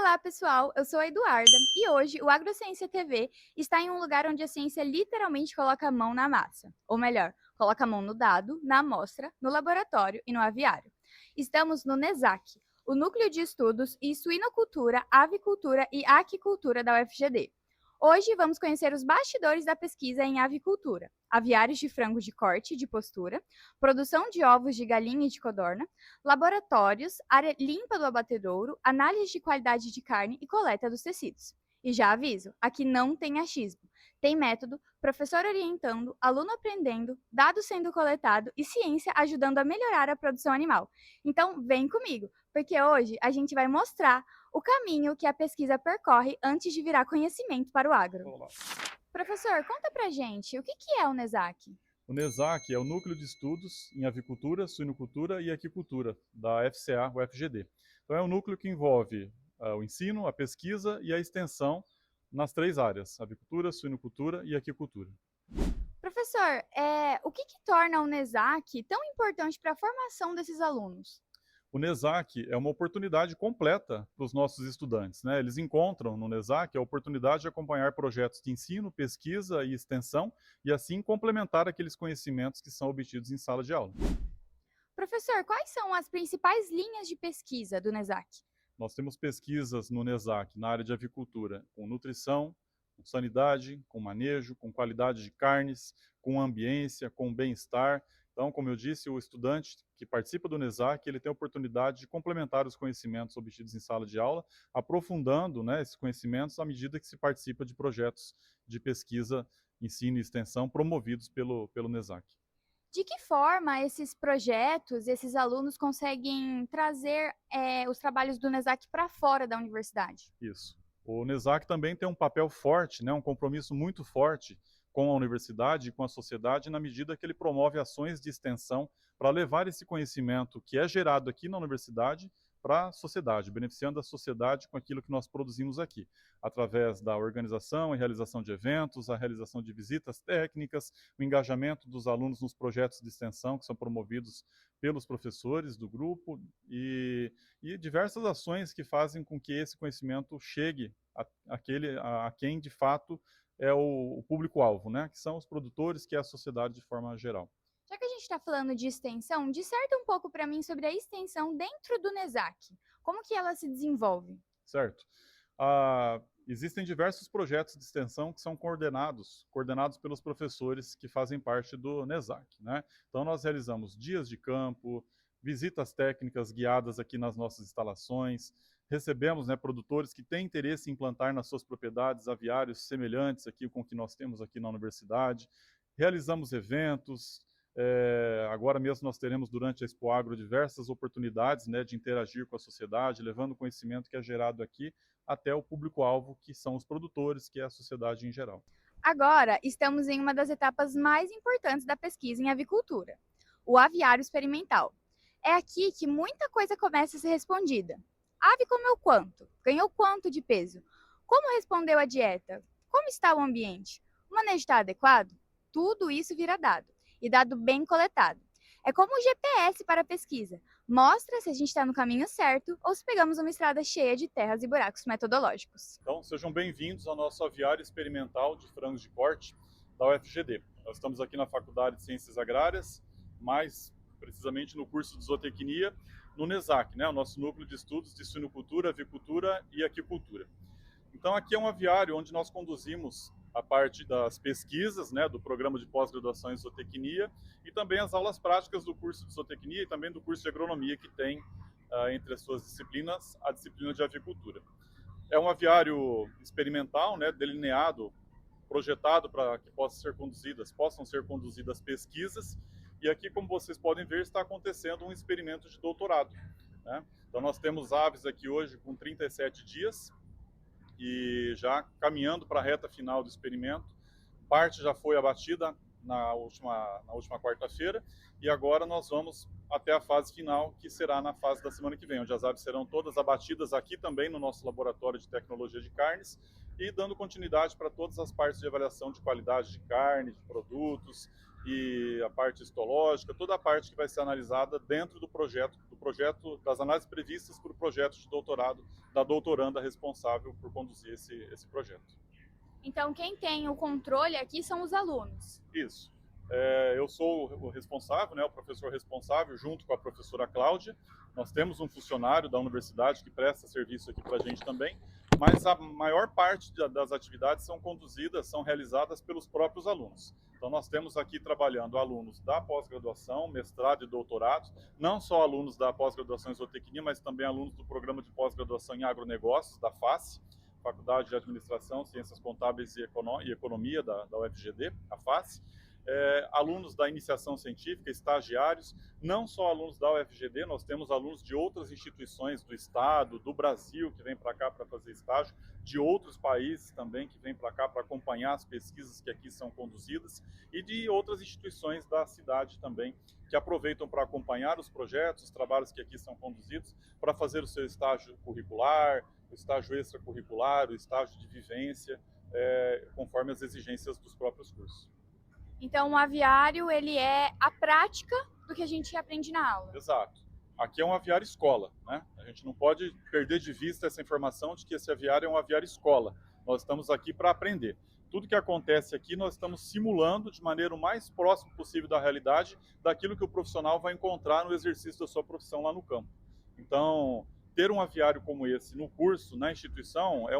Olá, pessoal! Eu sou a Eduarda e hoje o Agrociência TV está em um lugar onde a ciência literalmente coloca a mão na massa. Ou melhor, coloca a mão no dado, na amostra, no laboratório e no aviário. Estamos no NESAC, o Núcleo de Estudos em Suinocultura, Avicultura e Aquicultura da UFGD. Hoje vamos conhecer os bastidores da pesquisa em avicultura, aviários de frangos de corte e de postura, produção de ovos de galinha e de codorna, laboratórios, área limpa do abatedouro, análise de qualidade de carne e coleta dos tecidos. E já aviso, aqui não tem achismo. Tem método, professor orientando, aluno aprendendo, dados sendo coletado e ciência ajudando a melhorar a produção animal. Então, vem comigo, porque hoje a gente vai mostrar o caminho que a pesquisa percorre antes de virar conhecimento para o agro. Vamos lá. Professor, conta pra gente, o que é o NESAC? O NESAC é o Núcleo de Estudos em Avicultura, Suinocultura e Aquicultura, da FCA, UFGD. Então é um núcleo que envolve o ensino, a pesquisa e a extensão nas três áreas, avicultura, suinocultura e aquicultura. Professor, o que torna o NESAC tão importante para a formação desses alunos? O NESAC é uma oportunidade completa para os nossos estudantes, né? Eles encontram no NESAC a oportunidade de acompanhar projetos de ensino, pesquisa e extensão e assim complementar aqueles conhecimentos que são obtidos em sala de aula. Professor, quais são as principais linhas de pesquisa do NESAC? Nós temos pesquisas no NESAC na área de avicultura, com nutrição, com sanidade, com manejo, com qualidade de carnes, com ambiência, com bem-estar. Então, como eu disse, o estudante que participa do NESAC, ele tem a oportunidade de complementar os conhecimentos obtidos em sala de aula, aprofundando, né, esses conhecimentos à medida que se participa de projetos de pesquisa, ensino e extensão promovidos pelo NESAC. De que forma esses projetos, esses alunos conseguem trazer os trabalhos do NESAC para fora da universidade? Isso. O NESAC também tem um papel forte, né, um compromisso muito forte com a universidade e com a sociedade, na medida que ele promove ações de extensão para levar esse conhecimento que é gerado aqui na universidade para a sociedade, beneficiando a sociedade com aquilo que nós produzimos aqui, através da organização e realização de eventos, a realização de visitas técnicas, o engajamento dos alunos nos projetos de extensão que são promovidos pelos professores do grupo e diversas ações que fazem com que esse conhecimento chegue a quem de fato é o público-alvo, né? Que são os produtores, que é a sociedade de forma geral. Já que a gente está falando de extensão, disserta um pouco para mim sobre a extensão dentro do NESAC. Como que ela se desenvolve? Certo. Existem diversos projetos de extensão que são coordenados pelos professores que fazem parte do NESAC, né? Então nós realizamos dias de campo, visitas técnicas guiadas aqui nas nossas instalações, recebemos, né, produtores que têm interesse em implantar nas suas propriedades aviários semelhantes aqui com o que nós temos aqui na universidade, realizamos eventos, agora mesmo nós teremos durante a Expo Agro diversas oportunidades, né, de interagir com a sociedade, levando o conhecimento que é gerado aqui até o público-alvo, que são os produtores, que é a sociedade em geral. Agora, estamos em uma das etapas mais importantes da pesquisa em avicultura, o aviário experimental. É aqui que muita coisa começa a ser respondida. A ave comeu quanto? Ganhou quanto de peso? Como respondeu a dieta? Como está o ambiente? O manejo está adequado? Tudo isso vira dado, e dado bem coletado. É como um GPS para a pesquisa. Mostra se a gente está no caminho certo ou se pegamos uma estrada cheia de terras e buracos metodológicos. Então, sejam bem-vindos ao nosso aviário experimental de frangos de corte da UFGD. Nós estamos aqui na Faculdade de Ciências Agrárias, mais precisamente no curso de zootecnia, no NESAC, né, o nosso núcleo de estudos de suinocultura, avicultura e aquicultura. Então, aqui é um aviário onde nós conduzimos a parte das pesquisas, né, do programa de pós-graduação em zootecnia e também as aulas práticas do curso de zootecnia e também do curso de agronomia, que tem entre as suas disciplinas a disciplina de avicultura. É um aviário experimental, né, delineado, projetado para que possam ser conduzidas pesquisas. E aqui, como vocês podem ver, está acontecendo um experimento de doutorado, né? Então nós temos aves aqui hoje com 37 dias e já caminhando para a reta final do experimento. Parte já foi abatida na última quarta-feira e agora nós vamos até a fase final, que será na fase da semana que vem, onde as aves serão todas abatidas aqui também no nosso laboratório de tecnologia de carnes e dando continuidade para todas as partes de avaliação de qualidade de carne, de produtos e a parte histológica, toda a parte que vai ser analisada dentro do projeto, do projeto, das análises previstas para o projeto de doutorado da doutoranda responsável por conduzir esse projeto. Então, quem tem o controle aqui são os alunos. Isso. Eu sou o responsável, né, o professor responsável, junto com a professora Cláudia. Nós temos um funcionário da universidade que presta serviço aqui para a gente também, mas a maior parte das atividades são conduzidas, são realizadas pelos próprios alunos. Então nós temos aqui trabalhando alunos da pós-graduação, mestrado e doutorado, não só alunos da pós-graduação em zootecnia, mas também alunos do programa de pós-graduação em agronegócios, da FACE, Faculdade de Administração, Ciências Contábeis e Economia da UFGD, a FACE. Alunos da iniciação científica, estagiários, não só alunos da UFGD, nós temos alunos de outras instituições do estado, do Brasil, que vêm para cá para fazer estágio, de outros países também que vêm para cá para acompanhar as pesquisas que aqui são conduzidas, e de outras instituições da cidade também, que aproveitam para acompanhar os projetos, os trabalhos que aqui são conduzidos, para fazer o seu estágio curricular, o estágio extracurricular, o estágio de vivência, conforme as exigências dos próprios cursos. Então, o aviário, ele é a prática do que a gente aprende na aula. Exato. Aqui é um aviário escola, né? A gente não pode perder de vista essa informação de que esse aviário é um aviário escola. Nós estamos aqui para aprender. Tudo que acontece aqui, nós estamos simulando de maneira o mais próximo possível da realidade daquilo que o profissional vai encontrar no exercício da sua profissão lá no campo. Então, ter um aviário como esse no curso, na instituição, é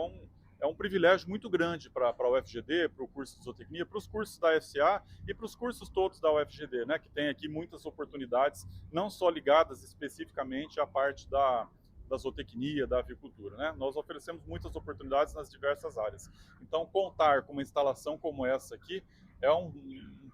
um privilégio muito grande para a UFGD, para o curso de zootecnia, para os cursos da FCA e para os cursos todos da UFGD, né, que tem aqui muitas oportunidades, não só ligadas especificamente à parte da zootecnia, da avicultura, né? Nós oferecemos muitas oportunidades nas diversas áreas. Então, contar com uma instalação como essa aqui é um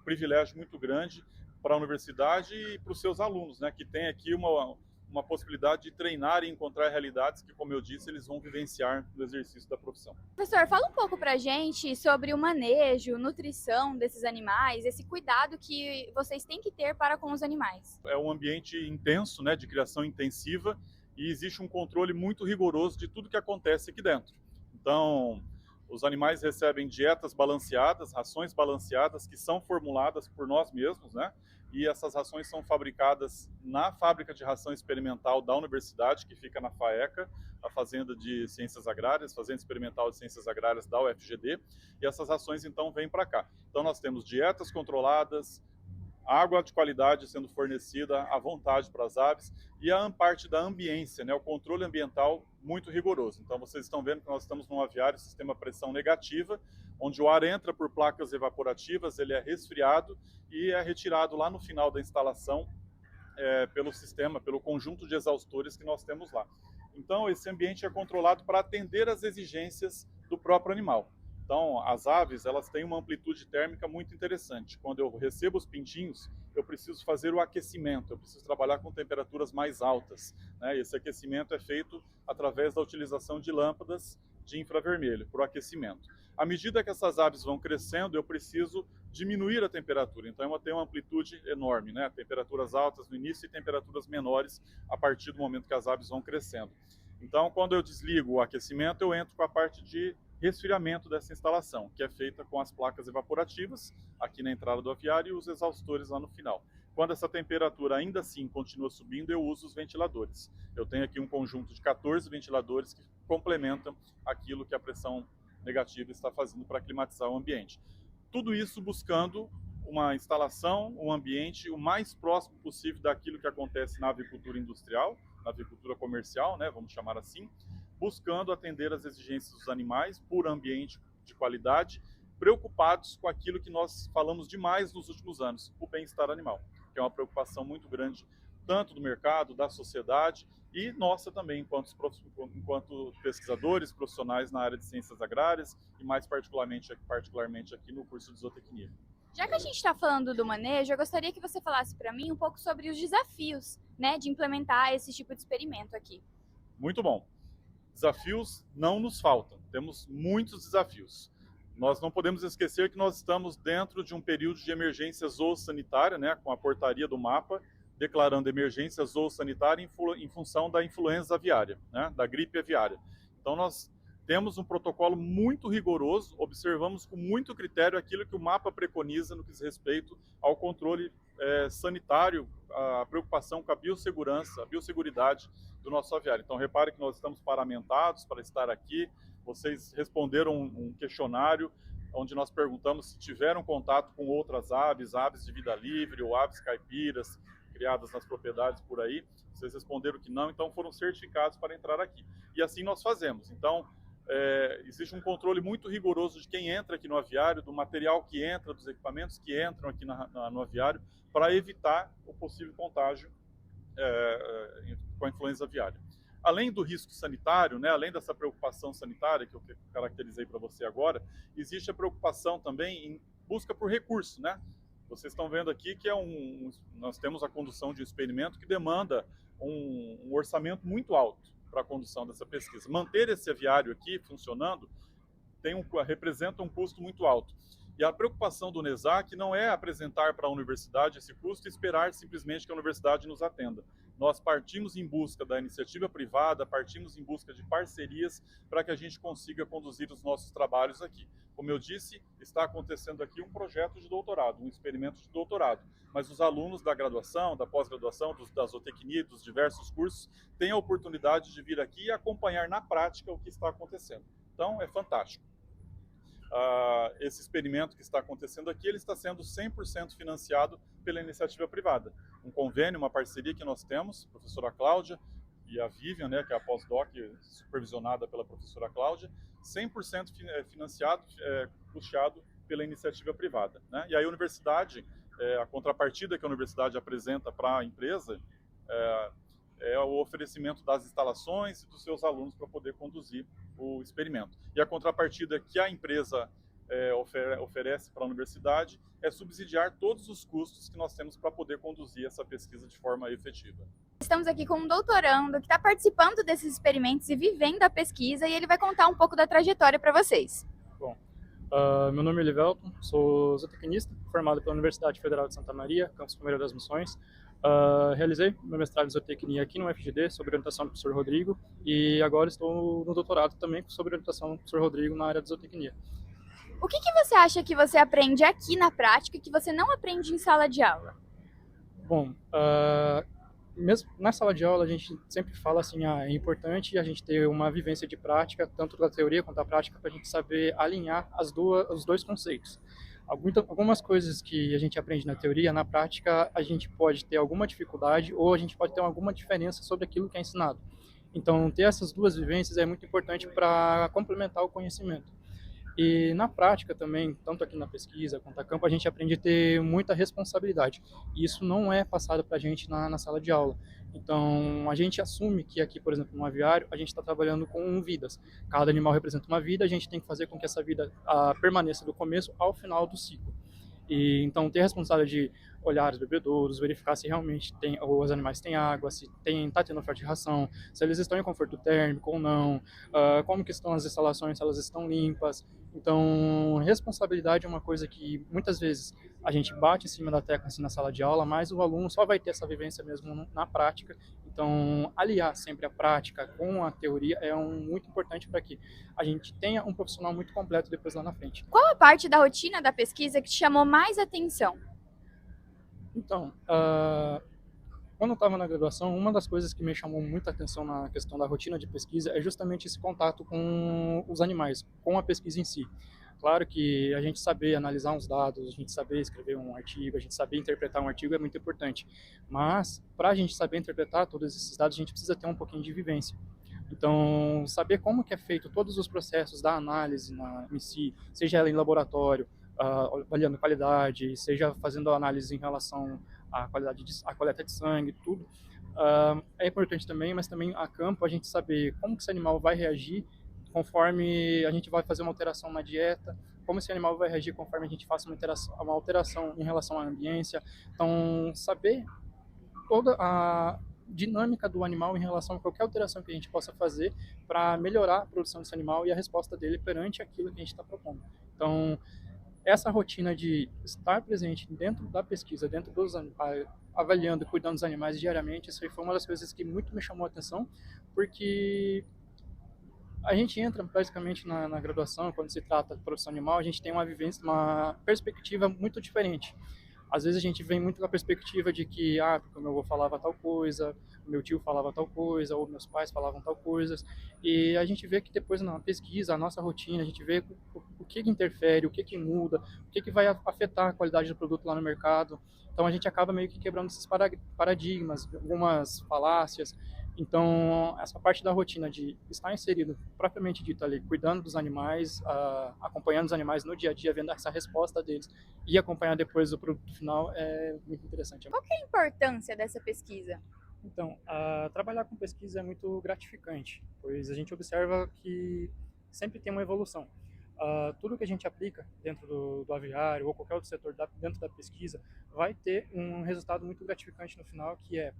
privilégio muito grande para a universidade e para os seus alunos, né, que tem aqui uma possibilidade de treinar e encontrar realidades que, como eu disse, eles vão vivenciar no exercício da profissão. Professor, fala um pouco pra gente sobre o manejo, nutrição desses animais, esse cuidado que vocês têm que ter para com os animais. É um ambiente intenso, né, de criação intensiva, e existe um controle muito rigoroso de tudo que acontece aqui dentro. Então, os animais recebem dietas balanceadas, rações balanceadas, que são formuladas por nós mesmos, né? E essas rações são fabricadas na fábrica de ração experimental da universidade, que fica na FAECA, a Fazenda de Ciências Agrárias, Fazenda Experimental de Ciências Agrárias da UFGD, e essas rações então vêm para cá. Então nós temos dietas controladas, água de qualidade sendo fornecida à vontade para as aves e a parte da ambiência, né, o controle ambiental muito rigoroso. Então vocês estão vendo que nós estamos num aviário sistema pressão negativa, onde o ar entra por placas evaporativas, ele é resfriado e é retirado lá no final da instalação pelo sistema, pelo conjunto de exaustores que nós temos lá. Então esse ambiente é controlado para atender às exigências do próprio animal. Então, as aves, elas têm uma amplitude térmica muito interessante. Quando eu recebo os pintinhos, eu preciso fazer o aquecimento, eu preciso trabalhar com temperaturas mais altas, né? Esse aquecimento é feito através da utilização de lâmpadas de infravermelho para o aquecimento. À medida que essas aves vão crescendo, eu preciso diminuir a temperatura. Então, ela tem uma amplitude enorme, né? Temperaturas altas no início e temperaturas menores a partir do momento que as aves vão crescendo. Então, quando eu desligo o aquecimento, eu entro com a parte de resfriamento dessa instalação, que é feita com as placas evaporativas, aqui na entrada do aviário, e os exaustores lá no final. Quando essa temperatura ainda assim continua subindo, eu uso os ventiladores. Eu tenho aqui um conjunto de 14 ventiladores que complementam aquilo que a pressão negativa está fazendo para climatizar o ambiente. Tudo isso buscando uma instalação, um ambiente o mais próximo possível daquilo que acontece na avicultura industrial, na avicultura comercial, né, vamos chamar assim, buscando atender às exigências dos animais por ambiente de qualidade, preocupados com aquilo que nós falamos demais nos últimos anos, o bem-estar animal, que é uma preocupação muito grande, tanto do mercado, da sociedade e nossa também, enquanto pesquisadores, profissionais na área de ciências agrárias e mais particularmente aqui no curso de zootecnia. Já que a gente está falando do manejo, eu gostaria que você falasse para mim um pouco sobre os desafios, né, de implementar esse tipo de experimento aqui. Muito bom. Desafios não nos faltam, temos muitos desafios. Nós não podemos esquecer que nós estamos dentro de um período de emergência zoossanitária, né, com a portaria do MAPA, declarando emergência zoossanitária em função da influenza aviária, né, da gripe aviária. Então nós temos um protocolo muito rigoroso, observamos com muito critério aquilo que o MAPA preconiza no que diz respeito ao controle sanitário, a preocupação com a biossegurança, a biosseguridade do nosso aviário. Então, repare que nós estamos paramentados para estar aqui. Vocês responderam um questionário onde nós perguntamos se tiveram contato com outras aves, aves de vida livre ou aves caipiras criadas nas propriedades por aí. Vocês responderam que não, então foram certificados para entrar aqui. E assim nós fazemos. Então, existe um controle muito rigoroso de quem entra aqui no aviário, do material que entra, dos equipamentos que entram aqui no aviário, para evitar o possível contágio com a influenza aviária. Além do risco sanitário, né, além dessa preocupação sanitária que eu caracterizei para você agora, existe a preocupação também em busca por recurso, né? Vocês estão vendo aqui que nós temos a condução de um experimento que demanda um orçamento muito alto para a condução dessa pesquisa. Manter esse aviário aqui funcionando representa um custo muito alto. E a preocupação do NESAC não é apresentar para a universidade esse custo e esperar simplesmente que a universidade nos atenda. Nós partimos em busca da iniciativa privada, partimos em busca de parcerias para que a gente consiga conduzir os nossos trabalhos aqui. Como eu disse, está acontecendo aqui um projeto de doutorado, um experimento de doutorado. Mas os alunos da graduação, da pós-graduação, da zootecnia, dos diversos cursos, têm a oportunidade de vir aqui e acompanhar na prática o que está acontecendo. Então, é fantástico. Esse experimento que está acontecendo aqui, ele está sendo 100% financiado pela iniciativa privada. Um convênio, uma parceria que nós temos, a professora Cláudia e a Vivian, né, que é a pós-doc supervisionada pela professora Cláudia, 100% financiado, custeado pela iniciativa privada, né? E aí a universidade, a contrapartida que a universidade apresenta para a empresa é o oferecimento das instalações e dos seus alunos para poder conduzir o experimento. E a contrapartida que a empresa oferece para a universidade é subsidiar todos os custos que nós temos para poder conduzir essa pesquisa de forma efetiva. Estamos aqui com um doutorando que está participando desses experimentos e vivendo a pesquisa, e ele vai contar um pouco da trajetória para vocês. Bom, meu nome é Elivelton, sou zootecnista, formado pela Universidade Federal de Santa Maria, campus Palmeira das Missões. Realizei meu mestrado em zootecnia aqui no UFGD, sob orientação do professor Rodrigo, e agora estou no doutorado também sob orientação do professor Rodrigo na área de zootecnia. O que você acha que você aprende aqui na prática que você não aprende em sala de aula? Bom, mesmo na sala de aula a gente sempre fala assim, é importante a gente ter uma vivência de prática, tanto da teoria quanto da prática, para a gente saber alinhar os dois conceitos. Algumas coisas que a gente aprende na teoria, na prática, a gente pode ter alguma dificuldade ou a gente pode ter alguma diferença sobre aquilo que é ensinado. Então, ter essas duas vivências é muito importante para complementar o conhecimento. E na prática também, tanto aqui na pesquisa quanto a campo, a gente aprende a ter muita responsabilidade. E isso não é passado para a gente na sala de aula. Então, a gente assume que aqui, por exemplo, no aviário, a gente está trabalhando com vidas. Cada animal representa uma vida, a gente tem que fazer com que essa vida permaneça do começo ao final do ciclo. E então ter a responsabilidade de olhar os bebedouros, verificar se realmente os animais têm água, se está tendo oferta de ração, se eles estão em conforto térmico ou não, como que estão as instalações, se elas estão limpas. Então, responsabilidade é uma coisa que muitas vezes a gente bate em cima da tecla assim, na sala de aula, mas o aluno só vai ter essa vivência mesmo na prática. Então, aliar sempre a prática com a teoria é muito importante para que a gente tenha um profissional muito completo depois lá na frente. Qual a parte da rotina da pesquisa que te chamou mais atenção? Então, quando eu estava na graduação, uma das coisas que me chamou muita atenção na questão da rotina de pesquisa é justamente esse contato com os animais, com a pesquisa em si. Claro que a gente saber analisar uns dados, a gente saber escrever um artigo, a gente saber interpretar um artigo é muito importante. Mas, para a gente saber interpretar todos esses dados, a gente precisa ter um pouquinho de vivência. Então, saber como que é feito todos os processos da análise em si, seja ela em laboratório, avaliando qualidade, seja fazendo análise em relação à qualidade à coleta de sangue, tudo, é importante também, mas também a campo a gente saber como que esse animal vai reagir conforme a gente vai fazer uma alteração na dieta, como esse animal vai reagir conforme a gente faça uma alteração em relação à ambiência. Então, saber toda a dinâmica do animal em relação a qualquer alteração que a gente possa fazer para melhorar a produção desse animal e a resposta dele perante aquilo que a gente está propondo. Então, essa rotina de estar presente dentro da pesquisa, dentro dos avaliando e cuidando dos animais diariamente, isso aí foi uma das coisas que muito me chamou a atenção, porque a gente entra basicamente na graduação, quando se trata de produção animal, a gente tem uma vivência, uma perspectiva muito diferente. Às vezes a gente vem muito com a perspectiva de que, porque o meu avô falava tal coisa, o meu tio falava tal coisa, ou meus pais falavam tal coisa, e a gente vê que depois na pesquisa, a nossa rotina, a gente vê o que interfere, o que muda, o que vai afetar a qualidade do produto lá no mercado. Então a gente acaba meio que quebrando esses paradigmas, algumas falácias. Então, essa parte da rotina de estar inserido, propriamente dito ali, cuidando dos animais, acompanhando os animais no dia a dia, vendo essa resposta deles e acompanhar depois o produto final é muito interessante. Qual que é a importância dessa pesquisa? Então, trabalhar com pesquisa é muito gratificante, pois a gente observa que sempre tem uma evolução. Tudo que a gente aplica dentro do aviário ou qualquer outro setor dentro da pesquisa vai ter um resultado muito gratificante no final, que é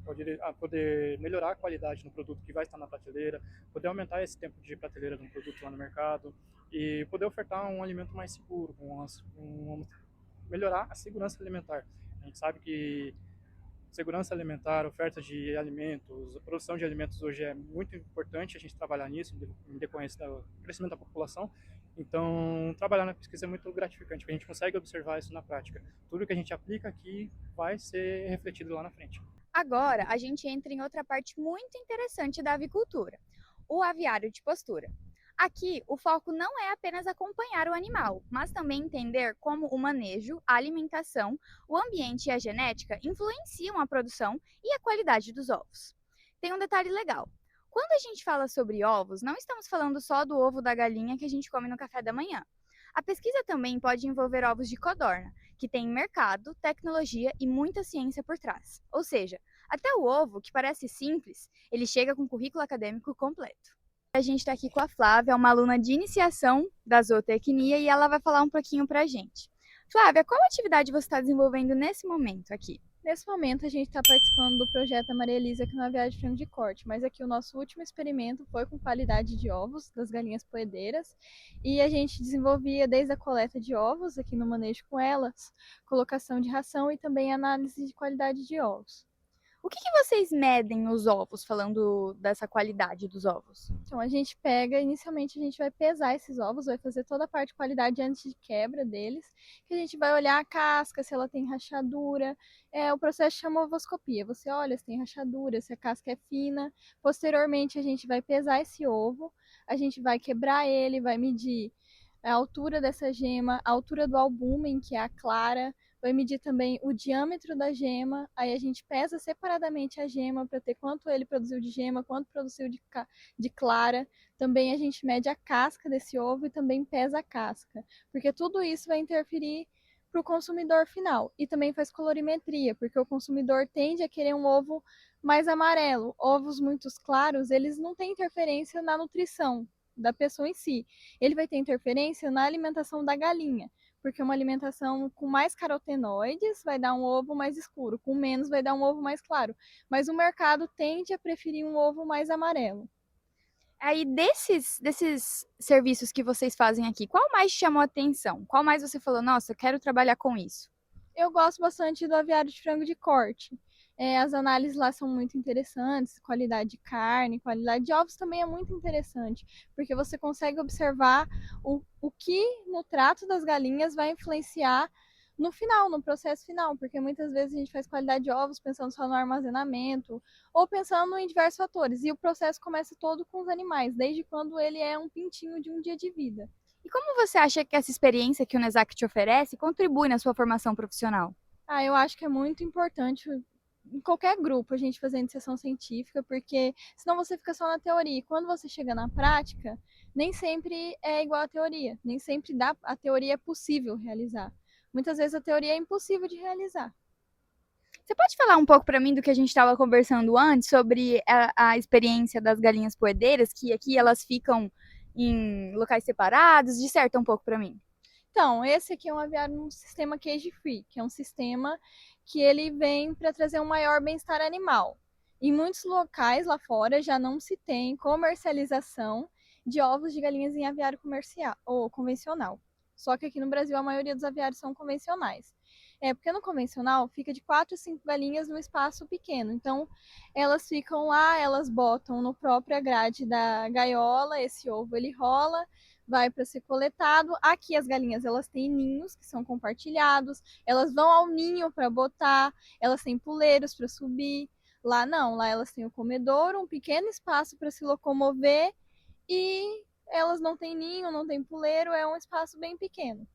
poder melhorar a qualidade no produto que vai estar na prateleira, poder aumentar esse tempo de prateleira de um produto lá no mercado e poder ofertar um alimento mais seguro, melhorar a segurança alimentar. A gente sabe que segurança alimentar, oferta de alimentos, a produção de alimentos hoje é muito importante a gente trabalhar nisso, em decorrência do crescimento da população. Então, trabalhar na pesquisa é muito gratificante, porque a gente consegue observar isso na prática. Tudo que a gente aplica aqui vai ser refletido lá na frente. Agora, a gente entra em outra parte muito interessante da avicultura, o aviário de postura. Aqui, o foco não é apenas acompanhar o animal, mas também entender como o manejo, a alimentação, o ambiente e a genética influenciam a produção e a qualidade dos ovos. Tem um detalhe legal. Quando a gente fala sobre ovos, não estamos falando só do ovo da galinha que a gente come no café da manhã. A pesquisa também pode envolver ovos de codorna, que tem mercado, tecnologia e muita ciência por trás. Ou seja, até o ovo, que parece simples, ele chega com currículo acadêmico completo. A gente está aqui com a Flávia, uma aluna de iniciação da zootecnia, e ela vai falar um pouquinho para a gente. Flávia, qual atividade você está desenvolvendo nesse momento aqui? Nesse momento, a gente está participando do projeto Maria Elisa aqui no Aviário de Frango de Corte, mas aqui o nosso último experimento foi com qualidade de ovos das galinhas poedeiras, e a gente desenvolvia desde a coleta de ovos aqui no manejo com elas, colocação de ração e também análise de qualidade de ovos. O que vocês medem nos ovos, falando dessa qualidade dos ovos? Então, a gente pega, inicialmente a gente vai pesar esses ovos, vai fazer toda a parte de qualidade antes de quebra deles, que a gente vai olhar a casca, se ela tem rachadura, o processo chama ovoscopia, você olha se tem rachadura, se a casca é fina, posteriormente a gente vai pesar esse ovo, a gente vai quebrar ele, vai medir a altura dessa gema, a altura do albúmen, que é a clara, vai medir também o diâmetro da gema, aí a gente pesa separadamente a gema para ter quanto ele produziu de gema, quanto produziu de clara. Também a gente mede a casca desse ovo e também pesa a casca, porque tudo isso vai interferir para o consumidor final. E também faz colorimetria, porque o consumidor tende a querer um ovo mais amarelo. Ovos muito claros, eles não têm interferência na nutrição da pessoa em si. Ele vai ter interferência na alimentação da galinha, porque uma alimentação com mais carotenoides vai dar um ovo mais escuro, com menos vai dar um ovo mais claro. Mas o mercado tende a preferir um ovo mais amarelo. Aí, desses serviços que vocês fazem aqui, qual mais chamou a atenção? Qual mais você falou, nossa, eu quero trabalhar com isso? Eu gosto bastante do aviário de frango de corte. As análises lá são muito interessantes, qualidade de carne, qualidade de ovos também é muito interessante, porque você consegue observar o que no trato das galinhas vai influenciar no final, no processo final, porque muitas vezes a gente faz qualidade de ovos pensando só no armazenamento, ou pensando em diversos fatores, e o processo começa todo com os animais, desde quando ele é um pintinho de um dia de vida. E como você acha que essa experiência que o NESAC te oferece contribui na sua formação profissional? Eu acho que é muito importante em qualquer grupo a gente fazer iniciação científica, porque senão você fica só na teoria. E quando você chega na prática, nem sempre é igual à teoria, nem sempre a teoria é possível realizar. Muitas vezes a teoria é impossível de realizar. Você pode falar um pouco para mim do que a gente estava conversando antes sobre a experiência das galinhas poedeiras, que aqui elas ficam em locais separados? Disserta um pouco para mim. Então, esse aqui é um aviário no sistema cage free, que é um sistema que ele vem para trazer um maior bem-estar animal. Em muitos locais lá fora já não se tem comercialização de ovos de galinhas em aviário comercial ou convencional. Só que aqui no Brasil a maioria dos aviários são convencionais. Porque no convencional fica de 4 a 5 galinhas num espaço pequeno. Então, elas ficam lá, elas botam no própria grade da gaiola, esse ovo ele rola, vai para ser coletado. Aqui as galinhas elas têm ninhos que são compartilhados, elas vão ao ninho para botar, elas têm puleiros para subir. Lá não, lá elas têm o comedouro, um pequeno espaço para se locomover e elas não têm ninho, não têm puleiro, é um espaço bem pequeno.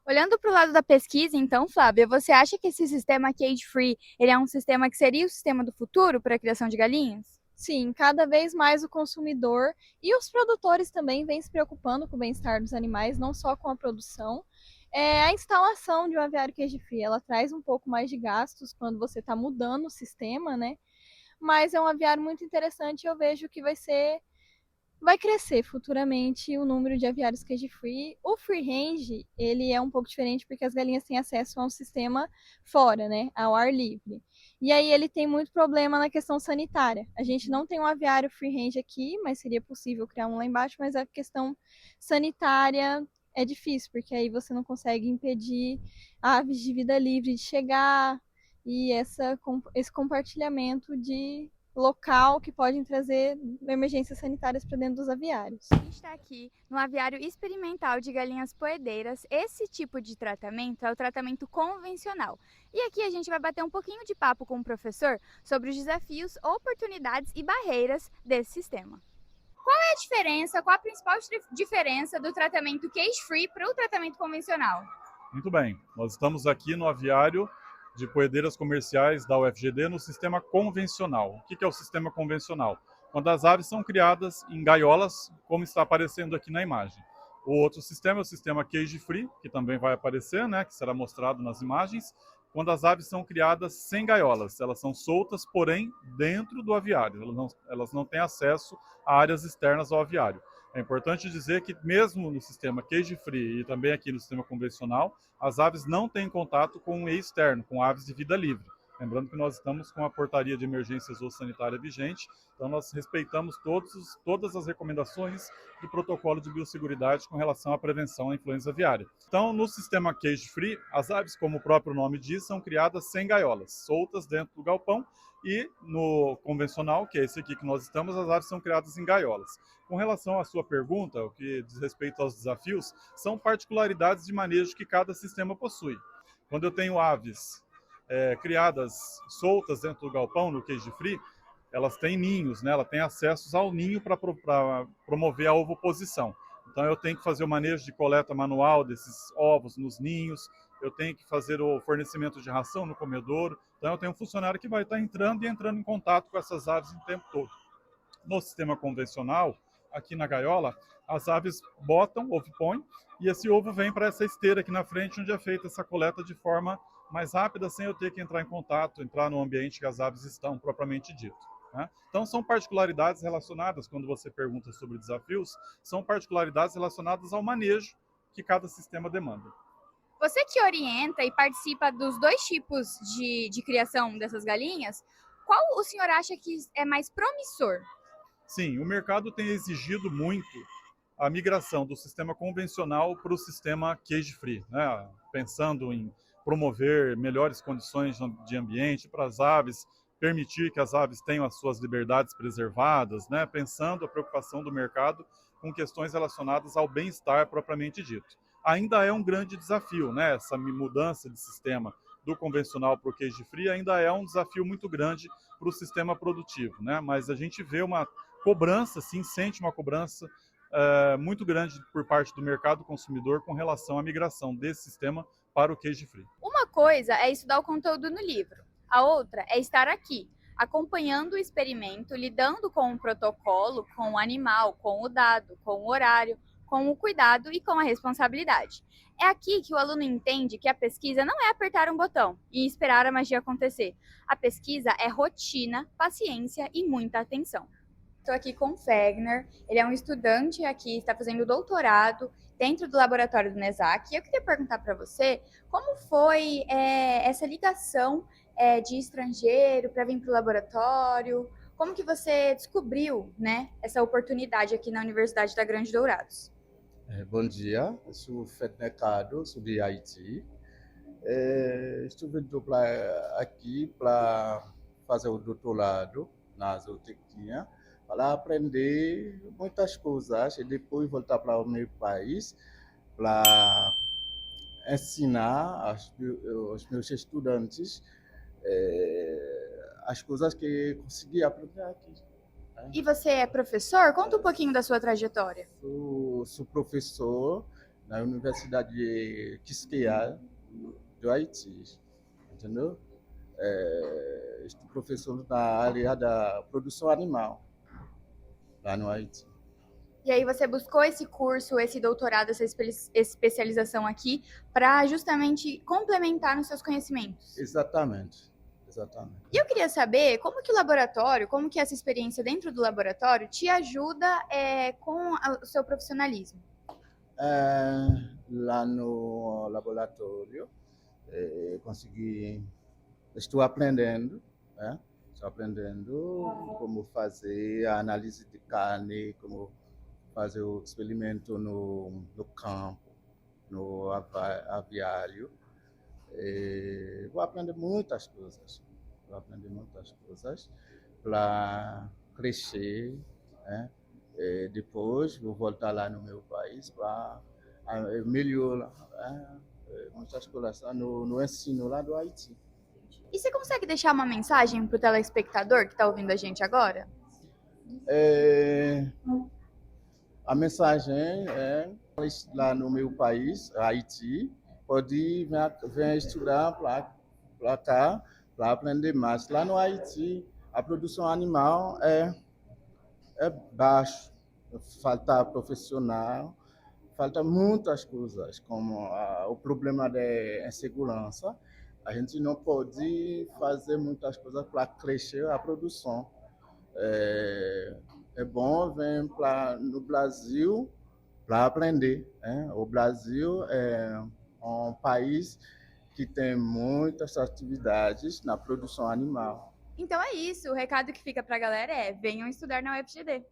Olhando para o lado da pesquisa, então, Flávia, você acha que esse sistema cage-free ele é um sistema que seria o sistema do futuro para a criação de galinhas? Sim, cada vez mais o consumidor e os produtores também vêm se preocupando com o bem-estar dos animais, não só com a produção. A instalação de um aviário cage-free, ela traz um pouco mais de gastos quando você está mudando o sistema, né? Mas é um aviário muito interessante e eu vejo que vai crescer futuramente o número de aviários cage-free. O free range, ele é um pouco diferente porque as galinhas têm acesso a um sistema fora, né, ao ar livre. E aí ele tem muito problema na questão sanitária. A gente não tem um aviário free range aqui, mas seria possível criar um lá embaixo, mas a questão sanitária é difícil, porque aí você não consegue impedir aves de vida livre de chegar e esse compartilhamento de local que podem trazer emergências sanitárias para dentro dos aviários. A gente está aqui no aviário experimental de galinhas poedeiras. Esse tipo de tratamento é o tratamento convencional. E aqui a gente vai bater um pouquinho de papo com o professor sobre os desafios, oportunidades e barreiras desse sistema. Qual é a diferença, qual a principal diferença do tratamento cage-free para o tratamento convencional? Muito bem, nós estamos aqui no aviário de poedeiras comerciais da UFGD no sistema convencional. O que é o sistema convencional? Quando as aves são criadas em gaiolas, como está aparecendo aqui na imagem. O outro sistema é o sistema cage-free, que também vai aparecer, né, que será mostrado nas imagens, quando as aves são criadas sem gaiolas. Elas são soltas, porém, dentro do aviário. Elas não têm acesso a áreas externas ao aviário. É importante dizer que mesmo no sistema cage-free e também aqui no sistema convencional, as aves não têm contato com o meio externo, com aves de vida livre. Lembrando que nós estamos com a portaria de emergência zoossanitária vigente, então nós respeitamos todas as recomendações do protocolo de biosseguridade com relação à prevenção à influenza aviária. Então, no sistema cage-free, as aves, como o próprio nome diz, são criadas sem gaiolas, soltas dentro do galpão, e no convencional, que é esse aqui que nós estamos, as aves são criadas em gaiolas. Com relação à sua pergunta, o que diz respeito aos desafios, são particularidades de manejo que cada sistema possui. Quando eu tenho aves criadas soltas dentro do galpão, no cage free, elas têm ninhos, né? Ela tem acessos ao ninho para promover a ovoposição. Então eu tenho que fazer o manejo de coleta manual desses ovos nos ninhos, eu tenho que fazer o fornecimento de ração no comedouro. Então eu tenho um funcionário que vai estar entrando em contato com essas aves o tempo todo. No sistema convencional, aqui na gaiola, as aves botam, ovo põem, e esse ovo vem para essa esteira aqui na frente, onde é feita essa coleta de forma mais rápida, sem eu ter que entrar em contato, entrar no ambiente que as aves estão, propriamente dito. Né? Então, são particularidades relacionadas, quando você pergunta sobre desafios, são particularidades relacionadas ao manejo que cada sistema demanda. Você que orienta e participa dos dois tipos de criação dessas galinhas, qual o senhor acha que é mais promissor? Sim, o mercado tem exigido muito a migração do sistema convencional para o sistema cage-free, né? Pensando em promover melhores condições de ambiente para as aves, permitir que as aves tenham as suas liberdades preservadas, né? Pensando a preocupação do mercado com questões relacionadas ao bem-estar propriamente dito. Ainda é um grande desafio, né? Essa mudança de sistema do convencional para o cage-free ainda é um desafio muito grande para o sistema produtivo, né? Mas a gente vê uma cobrança, sim, sente uma cobrança muito grande por parte do mercado consumidor com relação à migração desse sistema para o cage-free. Uma coisa é estudar o conteúdo no livro, a outra é estar aqui, acompanhando o experimento, lidando com o protocolo, com o animal, com o dado, com o horário, com o cuidado e com a responsabilidade. É aqui que o aluno entende que a pesquisa não é apertar um botão e esperar a magia acontecer. A pesquisa é rotina, paciência e muita atenção. Estou aqui com o Fegner, ele é um estudante aqui, está fazendo doutorado dentro do laboratório do NESAC. E eu queria perguntar para você como foi essa ligação de estrangeiro para vir para o laboratório, como que você descobriu, né, essa oportunidade aqui na Universidade da Grande Dourados? Bom dia, eu sou Fegner Cado, sou de Haiti. Estou vindo aqui para fazer o doutorado na zootecnia para aprender muitas coisas e depois voltar para o meu país para ensinar aos meus estudantes as coisas que consegui aprender aqui. E você é professor? Conta um pouquinho da sua trajetória. Sou professor na Universidade de Quisqueya, do Haiti, entendeu? Estou professor na área da produção animal, lá no Haiti. E aí você buscou esse curso, esse doutorado, essa especialização aqui para justamente complementar nos seus conhecimentos. Exatamente, exatamente. E eu queria saber como que o laboratório, como que essa experiência dentro do laboratório te ajuda com o seu profissionalismo. Lá no laboratório, estou aprendendo, né? Estou aprendendo como fazer a análise de carne, como fazer o experimento no campo, no aviário. Vou aprender muitas coisas. Para crescer, né? Depois vou voltar lá no meu país para melhorar muitas coisas no ensino lá do Haiti. E você consegue deixar uma mensagem para o telespectador que está ouvindo a gente agora? A mensagem é lá no meu país, Haiti, pode vir estudar para cá, para aprender mais. Lá no Haiti, a produção animal é baixa, falta profissional, falta muitas coisas, como o problema da insegurança. A gente não pode fazer muitas coisas para crescer a produção. É bom vir no Brasil para aprender, né? O Brasil é um país que tem muitas atividades na produção animal. Então é isso, o recado que fica para a galera é: venham estudar na UFGD.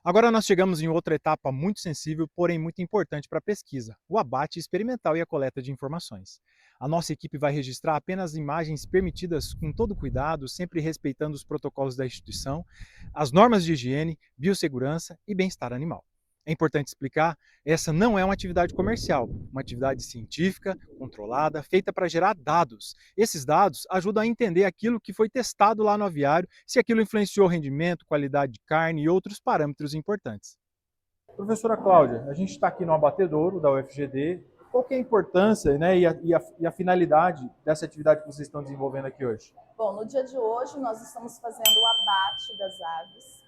Agora nós chegamos em outra etapa muito sensível, porém muito importante para a pesquisa, o abate experimental e a coleta de informações. A nossa equipe vai registrar apenas imagens permitidas com todo cuidado, sempre respeitando os protocolos da instituição, as normas de higiene, biossegurança e bem-estar animal. É importante explicar, essa não é uma atividade comercial, uma atividade científica, controlada, feita para gerar dados. Esses dados ajudam a entender aquilo que foi testado lá no aviário, se aquilo influenciou rendimento, qualidade de carne e outros parâmetros importantes. Professora Cláudia, a gente está aqui no abatedouro da UFGD. Qual que é a importância, né, e a finalidade dessa atividade que vocês estão desenvolvendo aqui hoje? Bom, no dia de hoje nós estamos fazendo o abate das aves.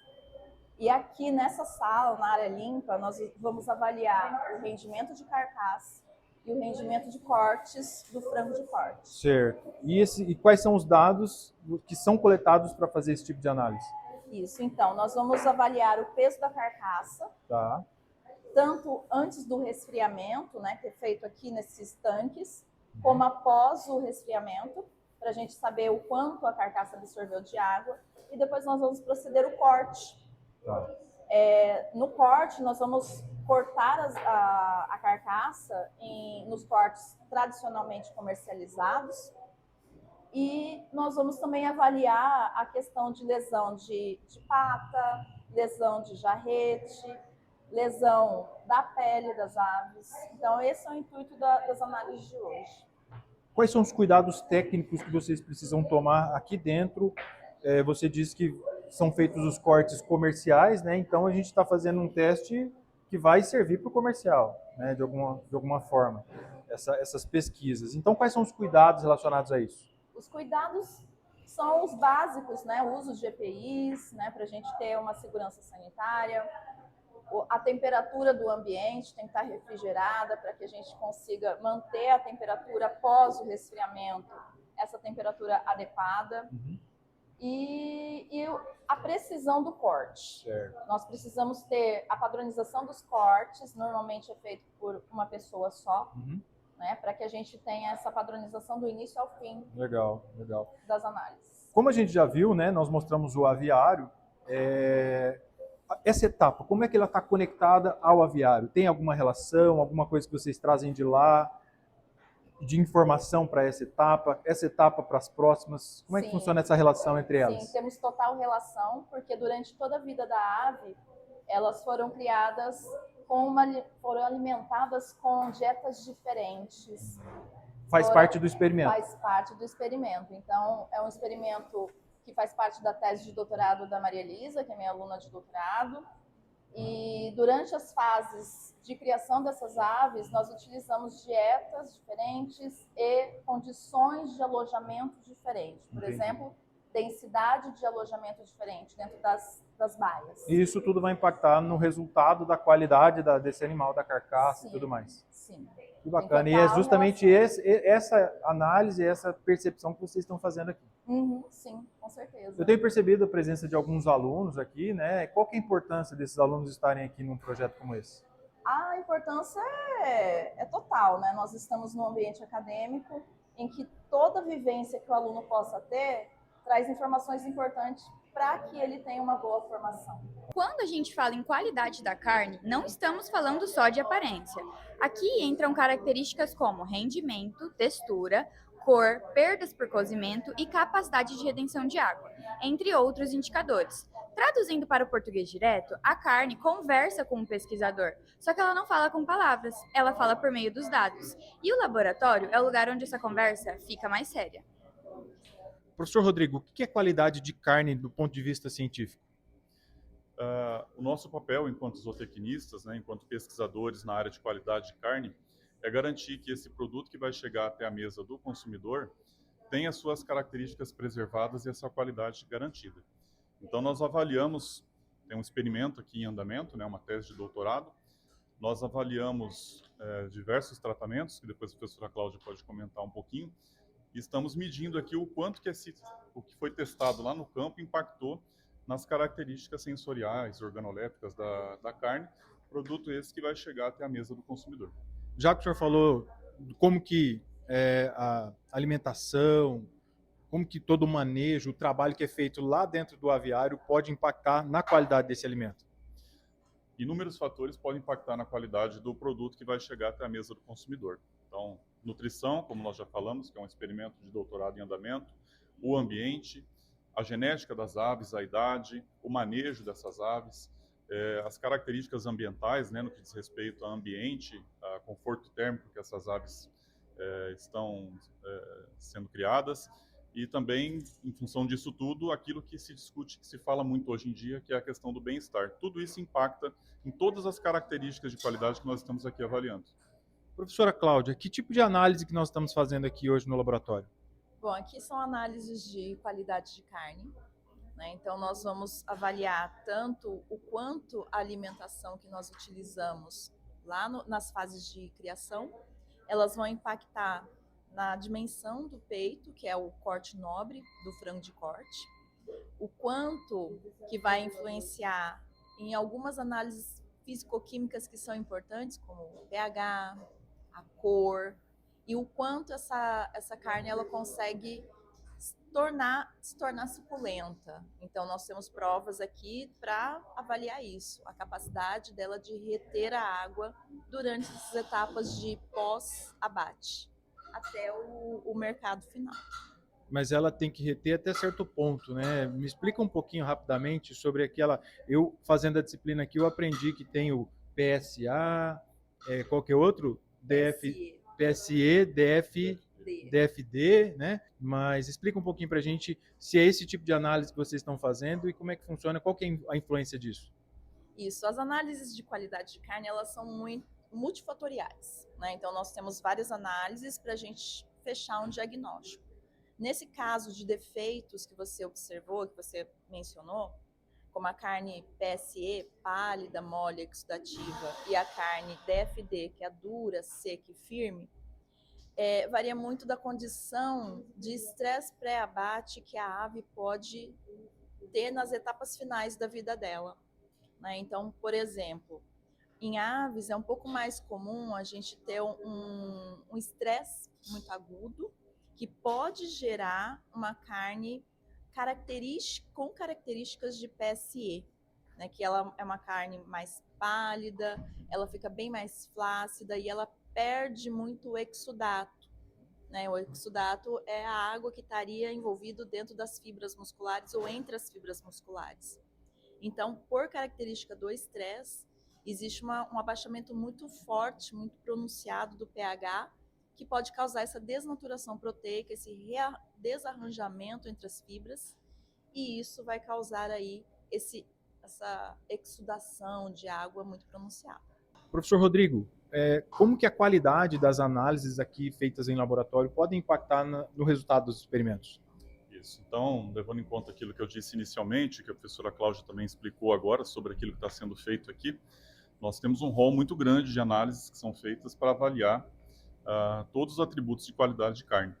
E aqui nessa sala, na área limpa, nós vamos avaliar o rendimento de carcaça e o rendimento de cortes do frango de corte. Certo. E quais são os dados que são coletados para fazer esse tipo de análise? Isso, então, nós vamos avaliar o peso da carcaça, Tá. tanto antes do resfriamento, né, que é feito aqui nesses tanques, como após o resfriamento, para a gente saber o quanto a carcaça absorveu de água. E depois nós vamos proceder o corte. Tá. No corte, nós vamos cortar a carcaça nos cortes tradicionalmente comercializados e nós vamos também avaliar a questão de lesão de pata, lesão de jarrete, lesão da pele das aves. Então, esse é o intuito das análises de hoje. Quais são os cuidados técnicos que vocês precisam tomar aqui dentro? Você disse que são feitos os cortes comerciais, né? Então a gente está fazendo um teste que vai servir para o comercial, né? De alguma forma, essas pesquisas. Então, quais são os cuidados relacionados a isso? Os cuidados são os básicos, né? O uso de EPIs, né? Para a gente ter uma segurança sanitária. A temperatura do ambiente tem que estar refrigerada para que a gente consiga manter a temperatura após o resfriamento, essa temperatura adequada. Uhum. E a precisão do corte. Certo. Nós precisamos ter a padronização dos cortes, normalmente é feito por uma pessoa só, né, para que a gente tenha essa padronização do início ao fim. Legal, legal. Das análises. Como a gente já viu, né, nós mostramos o aviário, essa etapa, como é que ela está conectada ao aviário? Tem alguma relação, alguma coisa que vocês trazem de lá? de informação para essa etapa para as próximas? Como é que Sim. funciona essa relação entre elas? Sim, temos total relação, porque durante toda a vida da ave, elas foram criadas foram alimentadas com dietas diferentes. Faz parte do experimento. Faz parte do experimento. Então, é um experimento que faz parte da tese de doutorado da Maria Elisa, que é minha aluna de doutorado. E durante as fases de criação dessas aves, nós utilizamos dietas diferentes e condições de alojamento diferentes. Por exemplo, densidade de alojamento diferente dentro das baias. E isso tudo vai impactar no resultado da qualidade desse animal, da carcaça Sim, e tudo mais. Sim. Que bacana. E é justamente essa análise, essa percepção que vocês estão fazendo aqui. Sim, com certeza. Eu tenho percebido a presença de alguns alunos aqui, né? Qual que é a importância desses alunos estarem aqui num projeto como esse? A importância é total, né? Nós estamos num ambiente acadêmico em que toda vivência que o aluno possa ter traz informações importantes para que ele tenha uma boa formação. Quando a gente fala em qualidade da carne, não estamos falando só de aparência. Aqui entram características como rendimento, textura, cor, perdas por cozimento e capacidade de retenção de água, entre outros indicadores. Traduzindo para o português direto, a carne conversa com o pesquisador, só que ela não fala com palavras, ela fala por meio dos dados. E o laboratório é o lugar onde essa conversa fica mais séria. Professor Rodrigo, o que é qualidade de carne do ponto de vista científico? O nosso papel enquanto zootecnistas, né, enquanto pesquisadores na área de qualidade de carne, é garantir que esse produto que vai chegar até a mesa do consumidor tenha suas características preservadas e a sua qualidade garantida. Então nós avaliamos, tem um experimento aqui em andamento, né, uma tese de doutorado, nós avaliamos diversos tratamentos, que depois a professora Cláudia pode comentar um pouquinho, e estamos medindo aqui o quanto que o que foi testado lá no campo impactou nas características sensoriais, organolépticas da carne, produto esse que vai chegar até a mesa do consumidor. Já que o senhor falou como que a alimentação, como que todo o manejo, o trabalho que é feito lá dentro do aviário pode impactar na qualidade desse alimento? Inúmeros fatores podem impactar na qualidade do produto que vai chegar até a mesa do consumidor. Então, nutrição, como nós já falamos, que é um experimento de doutorado em andamento, o ambiente, a genética das aves, a idade, o manejo dessas aves, as características ambientais, né, no que diz respeito ao ambiente, a conforto térmico que essas aves estão sendo criadas, e também, em função disso tudo, aquilo que se discute, que se fala muito hoje em dia, que é a questão do bem-estar. Tudo isso impacta em todas as características de qualidade que nós estamos aqui avaliando. Professora Cláudia, que tipo de análise que nós estamos fazendo aqui hoje no laboratório? Bom, aqui são análises de qualidade de carne, né? Então nós vamos avaliar tanto o quanto a alimentação que nós utilizamos lá nas fases de criação, elas vão impactar na dimensão do peito, que é o corte nobre do frango de corte, o quanto que vai influenciar em algumas análises físico-químicas que são importantes, como o pH, a cor, e o quanto essa carne ela consegue se tornar suculenta. Então, nós temos provas aqui para avaliar isso, a capacidade dela de reter a água durante essas etapas de pós-abate, até o mercado final. Mas ela tem que reter até certo ponto, né? Me explica um pouquinho rapidamente sobre aquela... Eu, fazendo a disciplina aqui, eu aprendi que tem o PSA, qual que é outro? PSE, DFD, né? Mas explica um pouquinho para a gente se é esse tipo de análise que vocês estão fazendo e como é que funciona, qual que é a influência disso? Isso, as análises de qualidade de carne, elas são muito multifatoriais, né? Então, nós temos várias análises para a gente fechar um diagnóstico. Nesse caso de defeitos que você observou, que você mencionou, como a carne PSE, pálida, mole, exudativa, e a carne DFD, que é dura, seca e firme, varia muito da condição de estresse pré-abate que a ave pode ter nas etapas finais da vida dela, né? Então, por exemplo, em aves é um pouco mais comum a gente ter um estresse muito agudo, que pode gerar uma carne com características de PSE, né? Que ela é uma carne mais pálida, ela fica bem mais flácida e ela perde muito o exudato. né? O exudato é a água que estaria envolvido dentro das fibras musculares ou entre as fibras musculares. Então, por característica do estresse, existe um abaixamento muito forte, muito pronunciado do pH, que pode causar essa desnaturação proteica, esse desarranjamento entre as fibras, e isso vai causar aí essa exudação de água muito pronunciada. Professor Rodrigo, como que a qualidade das análises aqui feitas em laboratório pode impactar no resultado dos experimentos? Isso. Então, levando em conta aquilo que eu disse inicialmente, que a professora Cláudia também explicou agora sobre aquilo que está sendo feito aqui, nós temos um rol muito grande de análises que são feitas para avaliar todos os atributos de qualidade de carne.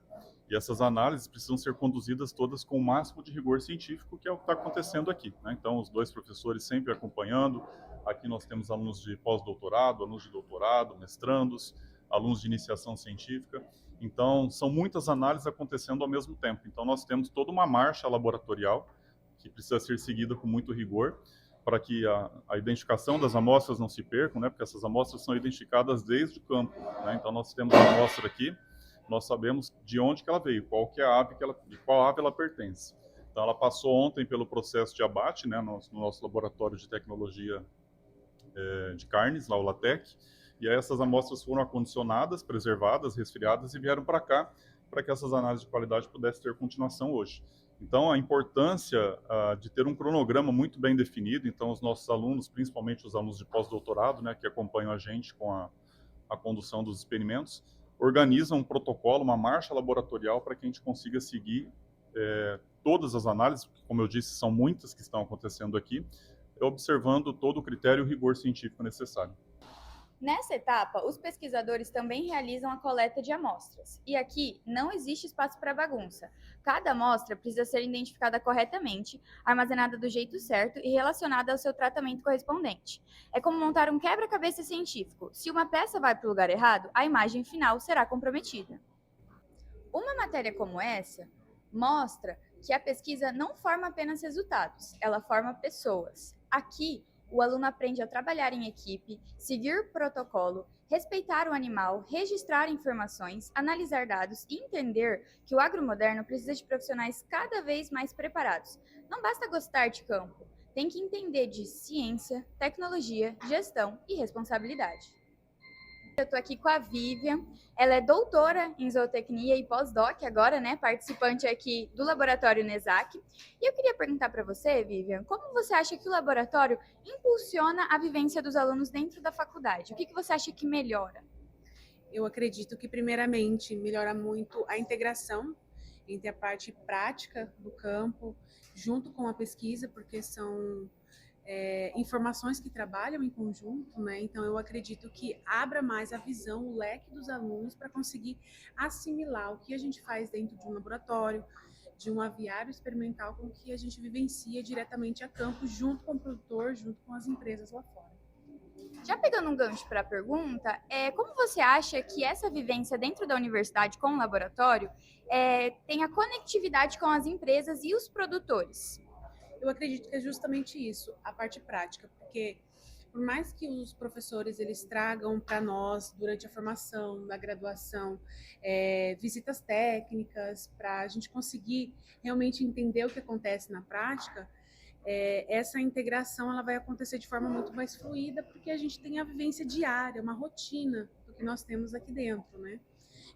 E essas análises precisam ser conduzidas todas com o máximo de rigor científico, que é o que está acontecendo aqui, né? Então, os dois professores sempre acompanhando. Aqui nós temos alunos de pós-doutorado, alunos de doutorado, mestrandos, alunos de iniciação científica. Então, são muitas análises acontecendo ao mesmo tempo. Então, nós temos toda uma marcha laboratorial que precisa ser seguida com muito rigor, para que a identificação das amostras não se percam, né? Porque essas amostras são identificadas desde o campo, né? Então, nós temos uma amostra aqui, nós sabemos de onde que ela veio, qual que é a ave de qual ave ela pertence. Então, ela passou ontem pelo processo de abate, né? No nosso laboratório de tecnologia de carnes, lá o LATEC, e aí essas amostras foram acondicionadas, preservadas, resfriadas e vieram para cá, para que essas análises de qualidade pudessem ter continuação hoje. Então, a importância de ter um cronograma muito bem definido. Então, os nossos alunos, principalmente os alunos de pós-doutorado, né, que acompanham a gente com a condução dos experimentos, organizam um protocolo, uma marcha laboratorial para que a gente consiga seguir todas as análises, como eu disse, são muitas que estão acontecendo aqui, observando todo o critério e o rigor científico necessário. Nessa etapa, os pesquisadores também realizam a coleta de amostras. E aqui não existe espaço para bagunça. Cada amostra precisa ser identificada corretamente, armazenada do jeito certo e relacionada ao seu tratamento correspondente. É como montar um quebra-cabeça científico. Se uma peça vai para o lugar errado, a imagem final será comprometida. Uma matéria como essa mostra que a pesquisa não forma apenas resultados, ela forma pessoas. Aqui, o aluno aprende a trabalhar em equipe, seguir o protocolo, respeitar o animal, registrar informações, analisar dados e entender que o agromoderno precisa de profissionais cada vez mais preparados. Não basta gostar de campo, tem que entender de ciência, tecnologia, gestão e responsabilidade. Eu estou aqui com a Vivian, ela é doutora em zootecnia e pós-doc agora, né, participante aqui do laboratório NESAC. E eu queria perguntar para você, Vivian, como você acha que o laboratório impulsiona a vivência dos alunos dentro da faculdade? O que você acha que melhora? Eu acredito que, primeiramente, melhora muito a integração entre a parte prática do campo, junto com a pesquisa, porque são informações que trabalham em conjunto, né? Então eu acredito que abra mais a visão, o leque dos alunos para conseguir assimilar o que a gente faz dentro de um laboratório, de um aviário experimental, com o que a gente vivencia diretamente a campo, junto com o produtor, junto com as empresas lá fora. Já pegando um gancho para a pergunta, como você acha que essa vivência dentro da universidade com o laboratório tem a conectividade com as empresas e os produtores? Eu acredito que é justamente isso, a parte prática, porque por mais que os professores eles tragam para nós durante a formação, da graduação, visitas técnicas, para a gente conseguir realmente entender o que acontece na prática, essa integração ela vai acontecer de forma muito mais fluida, porque a gente tem a vivência diária, uma rotina do que nós temos aqui dentro, né?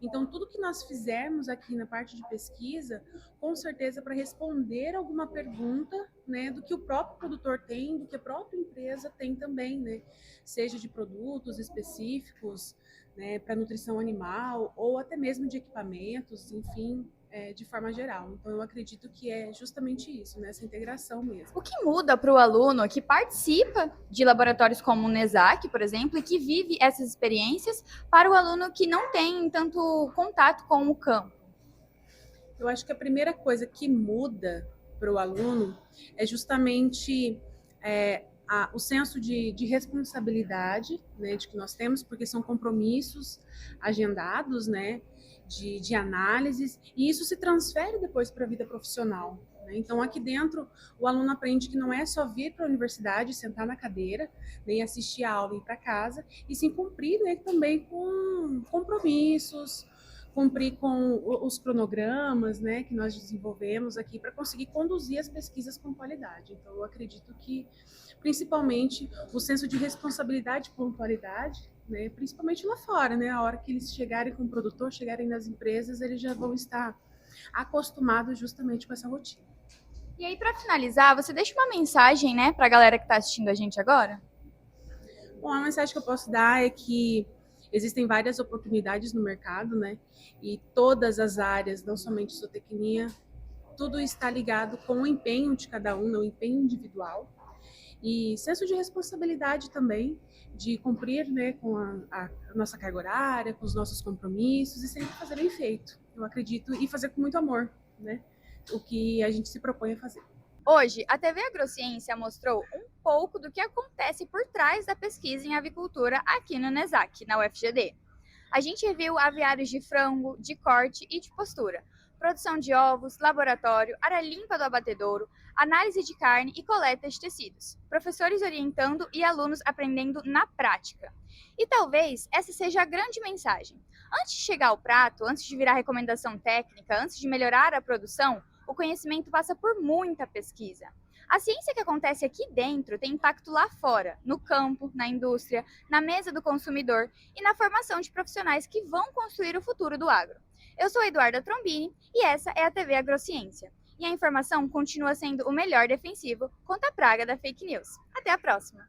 Então, tudo que nós fizermos aqui na parte de pesquisa, com certeza para responder alguma pergunta, né, do que o próprio produtor tem, do que a própria empresa tem também, né, seja de produtos específicos, né, para nutrição animal, ou até mesmo de equipamentos, enfim, de forma geral. Então, eu acredito que é justamente isso, né, essa integração mesmo. O que muda para o aluno que participa de laboratórios como o NESAC, por exemplo, e que vive essas experiências, para o aluno que não tem tanto contato com o campo? Eu acho que a primeira coisa que muda para o aluno é justamente o senso de responsabilidade, né, de que nós temos, porque são compromissos agendados, né, de análises, e isso se transfere depois para a vida profissional, né? Então, aqui dentro, o aluno aprende que não é só vir para a universidade, sentar na cadeira, nem assistir a aula e ir para casa, e sim cumprir, né, também com compromissos, cumprir com os cronogramas, né, que nós desenvolvemos aqui para conseguir conduzir as pesquisas com qualidade. Então, eu acredito que, principalmente, o senso de responsabilidade e pontualidade, né, principalmente lá fora, né, a hora que eles chegarem com o produtor, chegarem nas empresas, eles já vão estar acostumados justamente com essa rotina. E aí, para finalizar, você deixa uma mensagem, né, para a galera que está assistindo a gente agora? Bom, a mensagem que eu posso dar é que existem várias oportunidades no mercado, né? E todas as áreas, não somente zootecnia, tudo está ligado com o empenho de cada um, o empenho individual. E senso de responsabilidade também, de cumprir, né, com a nossa carga horária, com os nossos compromissos e sempre fazer bem feito. Eu acredito, e fazer com muito amor, né? O que a gente se propõe a fazer. Hoje, a TV Agrociência mostrou um pouco do que acontece por trás da pesquisa em avicultura aqui no NESAC, na UFGD. A gente viu aviários de frango, de corte e de postura, produção de ovos, laboratório, área limpa do abatedouro, análise de carne e coleta de tecidos, professores orientando e alunos aprendendo na prática. E talvez essa seja a grande mensagem. Antes de chegar ao prato, antes de virar recomendação técnica, antes de melhorar a produção, o conhecimento passa por muita pesquisa. A ciência que acontece aqui dentro tem impacto lá fora, no campo, na indústria, na mesa do consumidor e na formação de profissionais que vão construir o futuro do agro. Eu sou Eduarda Trombini e essa é a TV Agrociência. E a informação continua sendo o melhor defensivo contra a praga da fake news. Até a próxima!